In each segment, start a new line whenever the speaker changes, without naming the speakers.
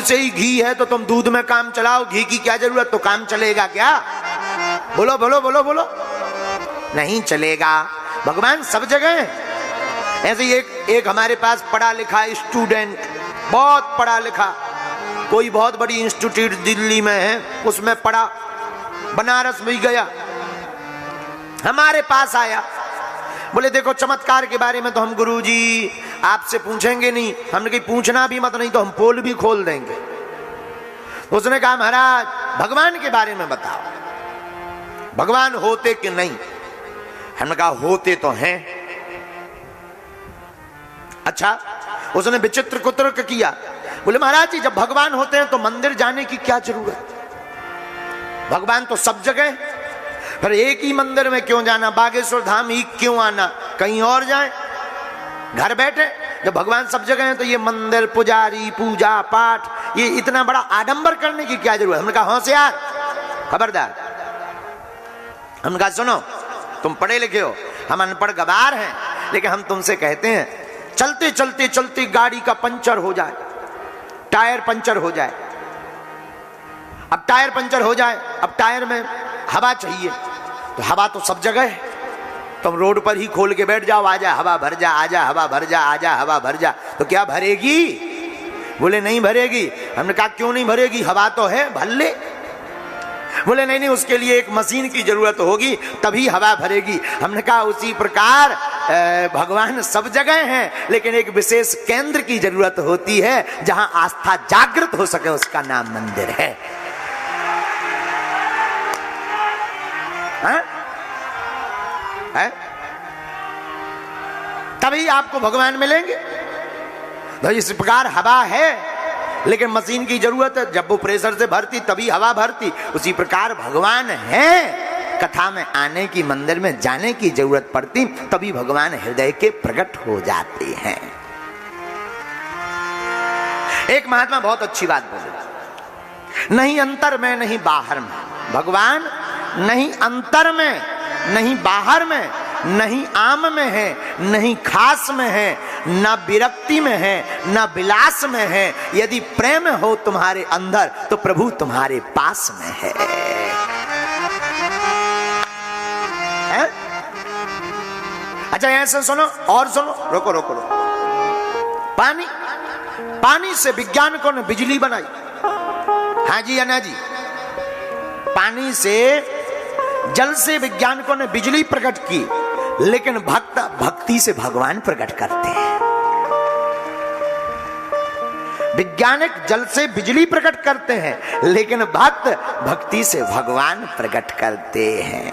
से ही घी है तो तुम दूध में काम चलाओ, घी की क्या जरूरत, तो काम चलेगा क्या? बोलो बोलो बोलो बोलो, नहीं चलेगा। भगवान सब जगह है। ऐसे ही एक हमारे पास पढ़ा लिखा स्टूडेंट, बहुत पढ़ा लिखा, कोई बहुत बड़ी इंस्टीट्यूट दिल्ली में है, उसमें पढ़ा, बनारस में गया, हमारे पास आया, बोले देखो चमत्कार के बारे में तो हम गुरुजी आपसे पूछेंगे नहीं। हमने कही पूछना भी मत, नहीं तो हम पोल भी खोल देंगे। उसने कहा महाराज भगवान के बारे में बताओ, भगवान होते कि नहीं? हमने कहा होते तो हैं। अच्छा, उसने विचित्र कुतर्क किया, बोले महाराज जी जब भगवान होते हैं तो मंदिर जाने की क्या जरूरत? भगवान तो सब जगह, फिर एक ही मंदिर में क्यों जाना? बागेश्वर धाम ही क्यों आना? कहीं और जाए, घर बैठे। जब भगवान सब जगह है तो ये मंदिर, पुजारी, पूजा पाठ, ये इतना बड़ा आडंबर करने की क्या जरूरत? हमने कहा होशियार, खबरदार। हमने कहा सुनो, तुम पढ़े लिखे हो, हम अनपढ़ गवार हैं, लेकिन हम तुमसे कहते हैं चलते चलते चलते गाड़ी का पंचर हो जाए, टायर पंचर हो जाए। अब टायर पंचर हो जाए, अब टायर में हवा चाहिए, तो हवा तो सब जगह है, तुम रोड पर ही खोल के बैठ जाओ, आजा हवा भर जा, आजा हवा भर जा, आजा हवा भर जा, तो क्या भरेगी? बोले नहीं भरेगी। हमने कहा क्यों नहीं भरेगी, हवा तो है, भर ले। बोले नहीं नहीं, उसके लिए एक मशीन की जरूरत होगी तभी हवा भरेगी। हमने कहा उसी प्रकार भगवान सब जगह हैं, लेकिन एक विशेष केंद्र की जरूरत होती है जहां आस्था जागृत हो सके, उसका नाम मंदिर है। है? तभी आपको भगवान मिलेंगे। तो इस प्रकार हवा है, लेकिन मशीन की जरूरत है, जब वो प्रेशर से भरती तभी हवा भरती, उसी प्रकार भगवान है, कथा में आने की, मंदिर में जाने की जरूरत पड़ती, तभी भगवान हृदय के प्रकट हो जाते हैं। एक महात्मा बहुत अच्छी बात बोले, नहीं अंतर में नहीं बाहर में, भगवान नहीं अंतर में नहीं बाहर में, नहीं आम में है, नहीं खास में है, न विरक्ति में है, न विलास में है। यदि प्रेम हो तुम्हारे अंदर तो प्रभु तुम्हारे पास में है। अच्छा ऐसे सुनो और सुनो, रोको रोको रोको। पानी से वैज्ञानिकों ने बिजली बनाई। हाँ जी अन्ना जी, पानी से, जल से वैज्ञानिकों ने बिजली प्रकट की, लेकिन भक्ति से भगवान प्रकट करते हैं। वैज्ञानिक जल से बिजली प्रकट करते हैं, लेकिन भक्त भक्ति से भगवान प्रकट करते हैं।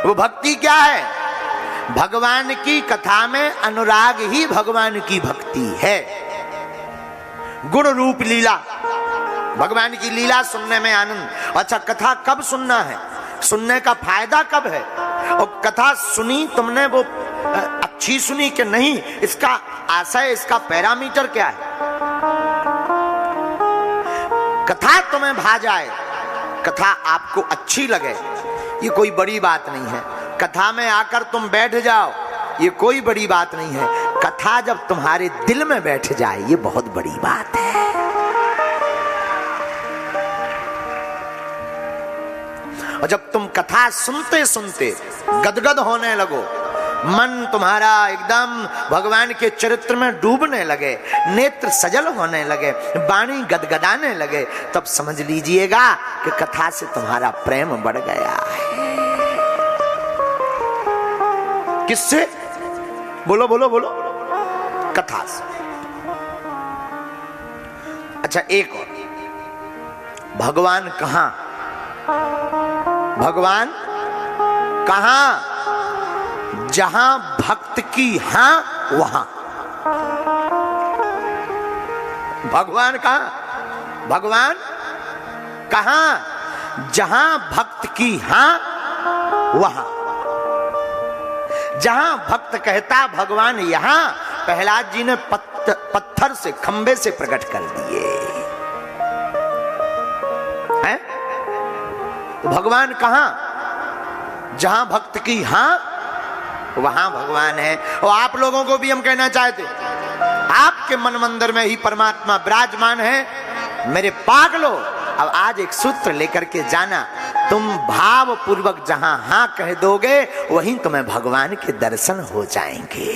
वो भक्ति क्या है? भगवान की कथा में अनुराग ही भगवान की भक्ति है। गुण रूप लीला, भगवान की लीला सुनने में आनंद। अच्छा कथा कब सुनना है, सुनने का फायदा कब है? और कथा सुनी तुमने, वो अच्छी सुनी कि नहीं, इसका आशय, इसका पैरामीटर क्या है? कथा तुम्हें भा जाए, कथा आपको अच्छी लगे, ये कोई बड़ी बात नहीं है। कथा में आकर तुम बैठ जाओ, ये कोई बड़ी बात नहीं है। कथा जब तुम्हारे दिल में बैठ जाए, ये बहुत बड़ी बात है। और जब तुम कथा सुनते सुनते गदगद होने लगो, मन तुम्हारा एकदम भगवान के चरित्र में डूबने लगे, नेत्र सजल होने लगे, वाणी गदगदाने लगे, तब समझ लीजिएगा कि कथा से तुम्हारा प्रेम बढ़ गया है। किससे? बोलो बोलो बोलो, कथा से। अच्छा एक और, भगवान कहां? भगवान कहां? जहां भक्त की हां वहां। भगवान कहां? भगवान कहां? जहां भक्त की हां वहां। जहां भक्त कहता भगवान यहां, प्रहलाद जी ने पत्थर से, खंबे से प्रकट कर दिए हैं। तो भगवान कहां? जहां भक्त की हां वहां भगवान है। और आप लोगों को भी हम कहना चाहते, आप आपके मन मंदिर में ही परमात्मा विराजमान है। मेरे पागलों, अब आज एक सूत्र लेकर के जाना, तुम भाव पूर्वक जहां हां कह दोगे वहीं तुम्हें भगवान के दर्शन हो जाएंगे।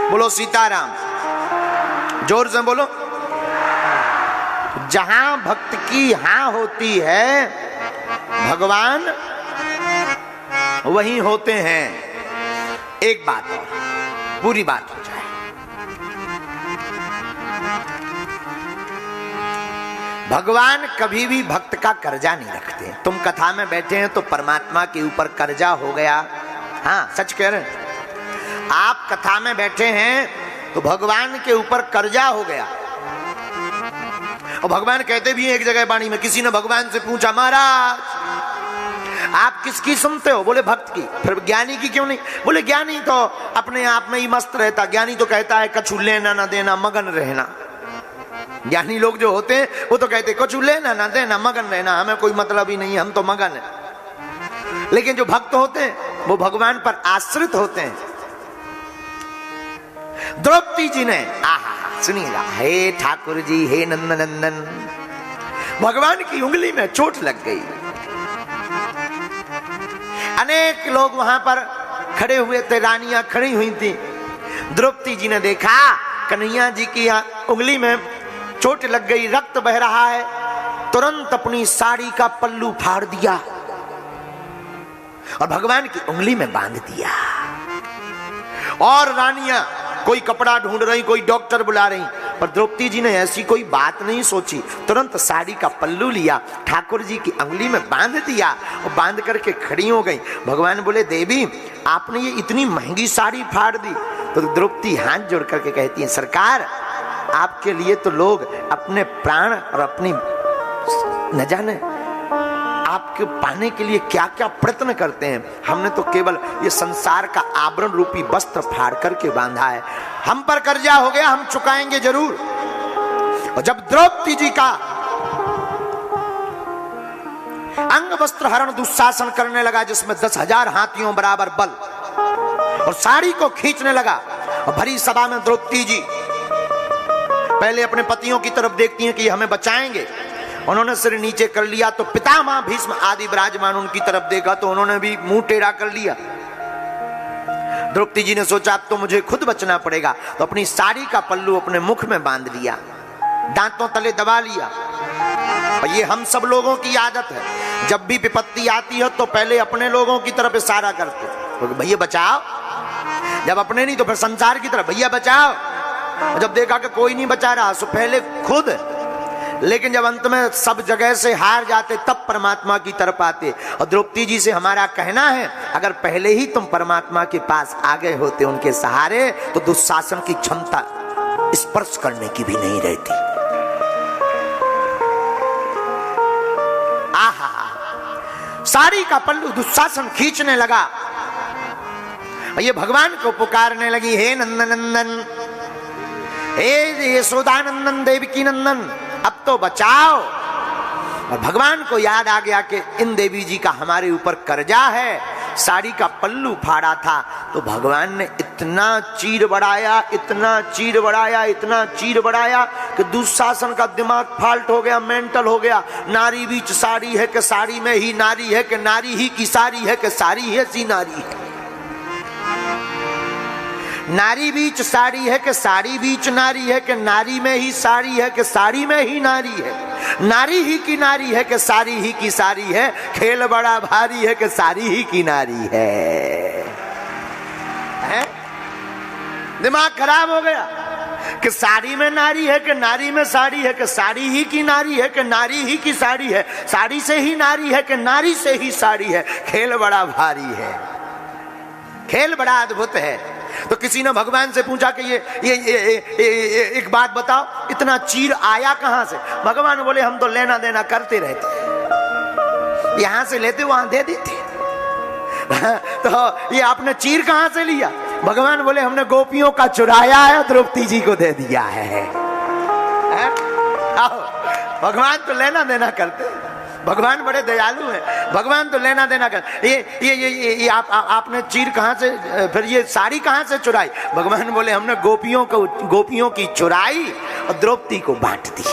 बोलो सीताराम, जोर से बोलो। जहां भक्त की हां होती है भगवान वहीं होते हैं। एक बात और, पूरी बात हो जाए। भगवान कभी भी भक्त का कर्जा नहीं रखते। तुम कथा में बैठे हैं तो परमात्मा के ऊपर कर्जा हो गया, हाँ सच कह रहे हैं। आप कथा में बैठे हैं तो भगवान के ऊपर कर्जा हो गया। और भगवान कहते भी एक जगह वाणी में, किसी ने भगवान से पूछा, महाराज आप किसकी सुनते हो? बोले भक्त की। फिर ज्ञानी की क्यों नहीं? बोले ज्ञानी तो अपने आप में ही मस्त रहता, ज्ञानी तो कहता है कछु लेना ना देना, मगन रहना। ज्ञानी लोग जो होते हैं वो तो कहते कछु लेना ना देना, मगन रहना, हमें कोई मतलब ही नहीं, हम तो मगन है। लेकिन जो भक्त होते हैं वो भगवान पर आश्रित होते हैं। द्रौपदी जी ने, आहा सुनिएगा, हे ठाकुर जी, हे नंदनंदन, भगवान की उंगली में चोट लग गई। अनेक लोग वहां पर खड़े हुए थे, रानियां खड़ी हुई थी। द्रौपदी जी ने देखा कन्हैया जी की उंगली में चोट लग गई, रक्त बह रहा है, तुरंत अपनी साड़ी का पल्लू फाड़ दिया और भगवान की उंगली में बांध दिया। और रानियां कोई कपड़ा ढूंढ रही, कोई डॉक्टर बुला रही, पर द्रौपदी जी ने ऐसी कोई बात नहीं सोची, तुरंत साड़ी का पल्लू लिया, ठाकुर जी की उंगली में बांध दिया और बांध करके खड़ी हो गई। भगवान बोले, देवी आपने ये इतनी महंगी साड़ी फाड़ दी? तो द्रौपदी हाथ जोड़ करके कहती है, सरकार आपके लिए तो लोग अपने प्राण और अपनी न जाने आपके पाने के लिए क्या क्या प्रयत्न करते हैं, हमने तो केवल ये संसार का आवरण रूपी वस्त्र फाड़ करके बांधा है। हम पर कर्जा हो गया, हम चुकाएंगे जरूर। और जब द्रौपदी जी का अंग वस्त्र हरण दुशासन करने लगा, जिसमें 10,000 हाथियों बराबर बल, और साड़ी को खींचने लगा, और भरी सभा में द्रौपदी जी पहले अपने पतियों की तरफ देखती हैं कि हमें बचाएंगे। उन्होंने सिर नीचे कर लिया तो पितामह भीष्म आदि विराजमान उनकी तरफ देखा तो उन्होंने भी मुंह टेढ़ा कर लिया। द्रौपदी जी ने सोचा अब तो मुझे खुद बचना पड़ेगा, तो अपनी साड़ी का पल्लू अपने मुख में बांध लिया, दांतों तले दबा लिया। और ये हम सब लोगों की आदत है, जब भी विपत्ति आती है तो पहले अपने लोगों की तरफ इशारा करते, तो भैया बचाओ, जब अपने नहीं तो फिर संसार की तरफ, भैया बचाओ। जब देखा कि कोई नहीं बचा रहा तो पहले खुद, लेकिन जब अंत में सब जगह से हार जाते तब परमात्मा की तरफ आते। और द्रौपदी जी से हमारा कहना है, अगर पहले ही तुम परमात्मा के पास आ गए होते उनके सहारे, तो दुशासन की क्षमता स्पर्श करने की भी नहीं रहती। आहा, साड़ी का पल्लू दुशासन खींचने लगा, ये भगवान को पुकारने लगी, हे नंदनंदन, हे यशोदानंदन, देवकी नंदन, अब तो बचाओ। और भगवान को याद आ गया कि इन देवी जी का हमारे ऊपर कर्जा है, साड़ी का पल्लू फाड़ा था। तो भगवान ने इतना चीर बढ़ाया, इतना चीर बढ़ाया, इतना चीर बढ़ाया कि दुशासन का दिमाग फाल्ट हो गया, मेंटल हो गया। नारी बीच साड़ी है कि साड़ी में ही नारी है, कि नारी ही की साड़ी है, कि साड़ी है सी नारी है। नारी बीच साड़ी है कि साड़ी बीच नारी है, कि नारी में ही साड़ी है, कि साड़ी में ही नारी है। नारी ही की नारी है, कि साड़ी ही की साड़ी है। खेल बड़ा भारी है, कि साड़ी ही की नारी है। दिमाग खराब हो गया कि साड़ी में नारी है, कि नारी में साड़ी है, कि साड़ी ही की नारी है, कि नारी ही की साड़ी है। साड़ी से ही नारी है, कि नारी से ही साड़ी है। खेल बड़ा भारी है, खेल बड़ा अद्भुत है। तो किसी ने भगवान से पूछा कि ये एक बात बताओ, इतना चीर आया कहां से? भगवान बोले, हम तो लेना देना करते रहते, यहां से लेते वहां दे देते। तो ये आपने चीर कहां से लिया? भगवान बोले, हमने गोपियों का चुराया है, द्रौपदी जी को दे दिया है। भगवान तो लेना देना करते, भगवान बड़े दयालु हैं, भगवान तो लेना देना कर। ये आपने चीर कहां से, फिर ये साड़ी कहां से चुराई? भगवान बोले हमने गोपियों की चुराई और द्रौपदी को बांट दी।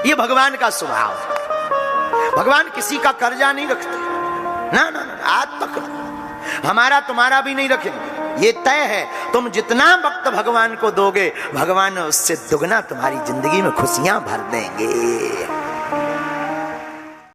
ये भगवान का स्वभाव है। भगवान किसी का कर्जा नहीं रखते, ना ना ना, आज तक हमारा तुम्हारा भी नहीं रखेंगे। ये तय है, तुम जितना वक्त भगवान को दोगे, भगवान उससे दुगना तुम्हारी जिंदगी में खुशियां भर देंगे।